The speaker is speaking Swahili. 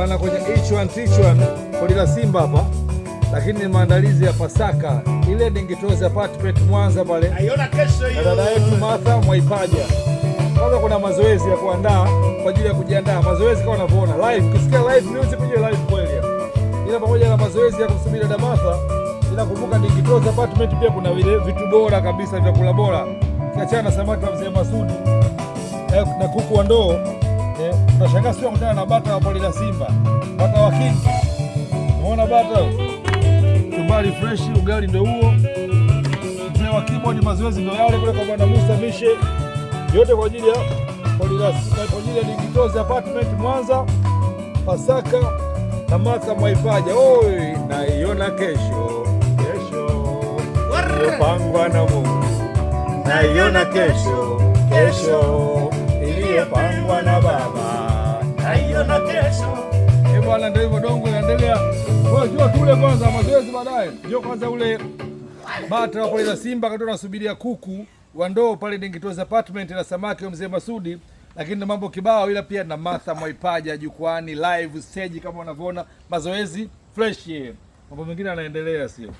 bwana kwenye each one teach one kodi la Simba hapa, lakini ni maandalizi ya Pasaka ile Dingitozi apartment Mwanza pale. Aiona kesho hiyo. Dada yetu Martha Mwaipaja. Kwanza kuna mazoezi ya kuandaa kwa ajili ya kujiandaa. Mazoezi kama unavyoona live, ukisikia live music kwenye live kweli. Ila pamoja na mazoezi ya kusubiri dada Martha, ila kumbuka Dingitozi apartment pia kuna vile vitu bora kabisa, vyakula bora. Kiachana na samaki wa Mzee Masudi na kuku wa ndoo. Tunashangaa sio kutana na bata wa kodi la Simba. Bata wa king. Umeona bata? Kubali fresh, ugali ndio huo. Mzee wa keyboard, mazoezi ndio yale kule kwa bwana Musa Mishe. Yote kwa ajili ya kodi la Simba, kwa ajili ya Dingitozi apartment Mwanza, Pasaka na Martha Mwaipaja. Oi, naiona kesho. Kesho. Iliyopangwa na Mungu. Naiona kesho. Kesho iliyopangwa na Baba. Naiona kesho. Bwana ndio hivyo dongo inaendelea. Kwa hiyo tule kwanza mazoezi baadaye. Ndio kwanza ule bata wa kodi la Simba katoa nasubiria kuku wa ndoo pale Dingitozi apartment na samaki wa Mzee Masudi, lakini mambo kibao, ila pia na Martha Mwaipaja jukwani live stage kama unavyoona, mazoezi fresh. Mambo mengine yanaendelea sio?